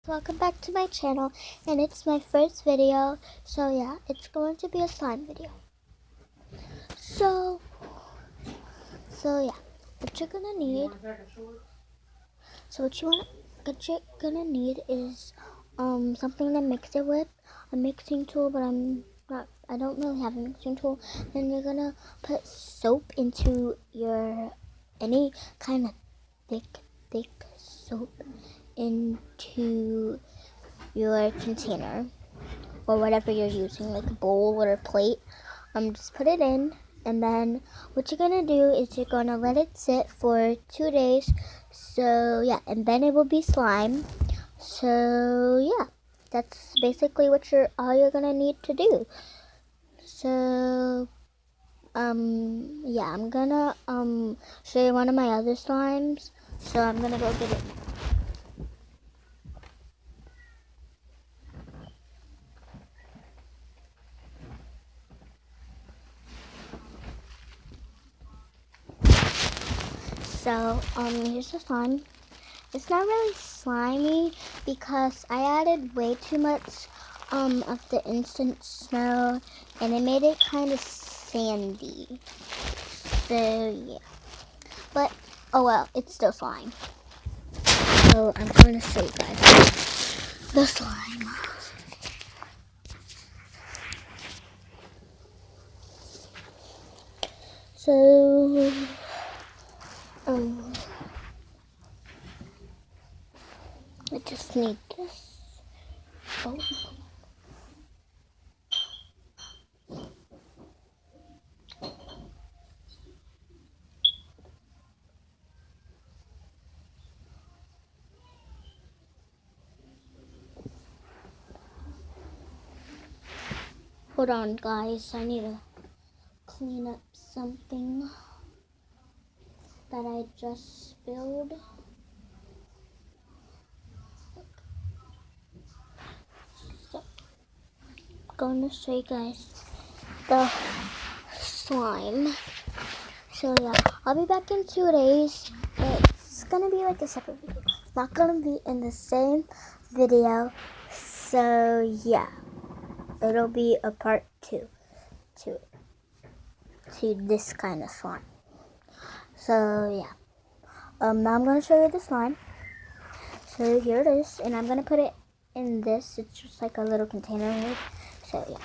Welcome back to my channel, and it's my first video, so yeah, it's going to be a slime video. So yeah, what you're gonna need, what you're gonna need is something to mix it with, a mixing tool, but I don't really have a mixing tool. Then you're gonna put soap into any kind of thick soap into your container or whatever you're using, like a bowl or a plate. Just put it in, and then what you're gonna do is you're gonna let it sit for 2 days. So yeah, and then it will be slime. So yeah, that's basically all you're gonna need to do. So yeah, I'm gonna show you one of my other slimes. So I'm gonna go get it now. So here's the slime. It's not really slimy because I added way too much of the instant snow, and it made it kind of sandy. So yeah, but oh well, it's still slime. So I'm going to show you guys the slime. So I just need this. Oh. Hold on, guys. I need to clean up something that I just spilled. So, I'm going to show you guys the slime. So yeah, I'll be back in 2 days. It's gonna be like a separate video. It's not gonna be in the same video. So yeah, it'll be a part 2 to this kind of slime. So yeah, now I'm gonna show you the slime. So here it is, and I'm gonna put it in this. It's just like a little container lid. So yeah,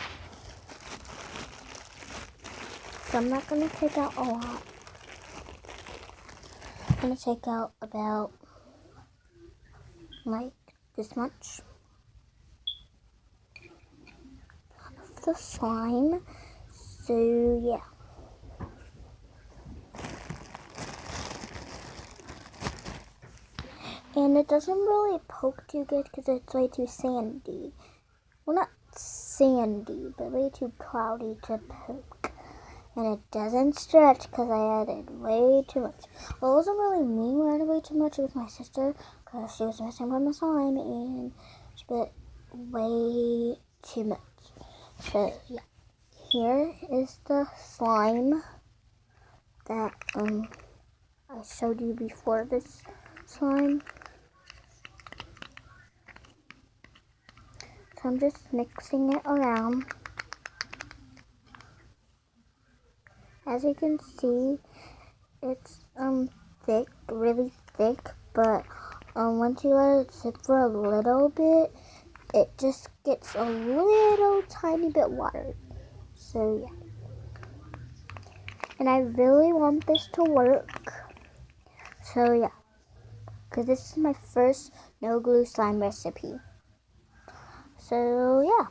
so I'm not gonna take out a lot. I'm gonna take out about like this much of the slime. So yeah. And it doesn't really poke too good because it's way too sandy. Well, not sandy, but way too cloudy to poke. And it doesn't stretch because I added way too much. Well, it wasn't really me who added way too much. It was my sister because she was messing with my slime and she put way too much. So yeah, here is the slime that I showed you before. This slime. So I'm just mixing it around. As you can see, it's thick, really thick, but once you let it sit for a little bit, it just gets a little tiny bit watery. So yeah. And I really want this to work. So yeah. Because this is my first no glue slime recipe. So yeah.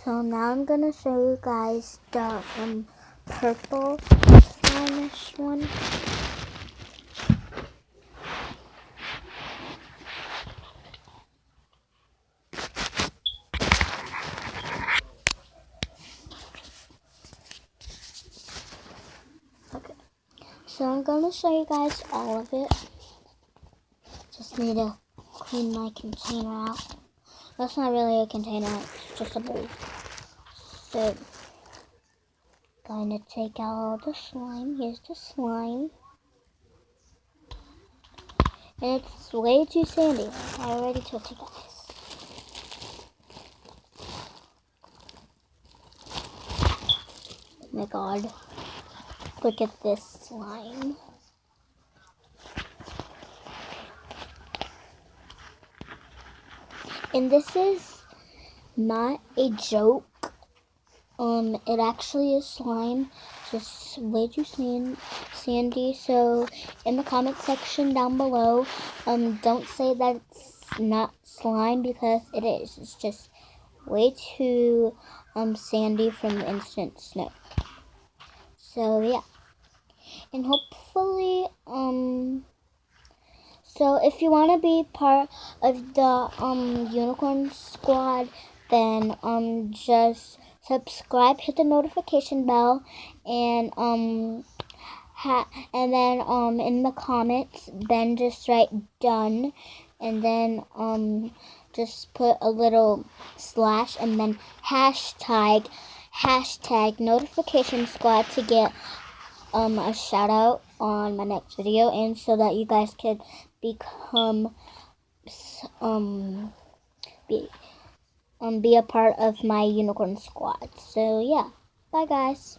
So now I'm gonna show you guys the purple slimish one. Okay. So I'm gonna show you guys all of it. Just need to clean my container out. That's not really a container, it's just a bowl. So, gonna take out all the slime. Here's the slime. And it's way too sandy. I already told you guys. Oh my god. Look at this slime. And this is not a joke. It actually is slime, just way too sandy. So in the comment section down below, don't say that it's not slime, because it is. It's just way too sandy from the instant snow. So yeah, and hopefully so if you want to be part of the unicorn squad, then just subscribe, hit the notification bell, and then in the comments, then just write done, and then just put a little slash, and then hashtag notification squad to get a shout out on my next video, and so that you guys could become be a part of my unicorn squad. So yeah, bye guys.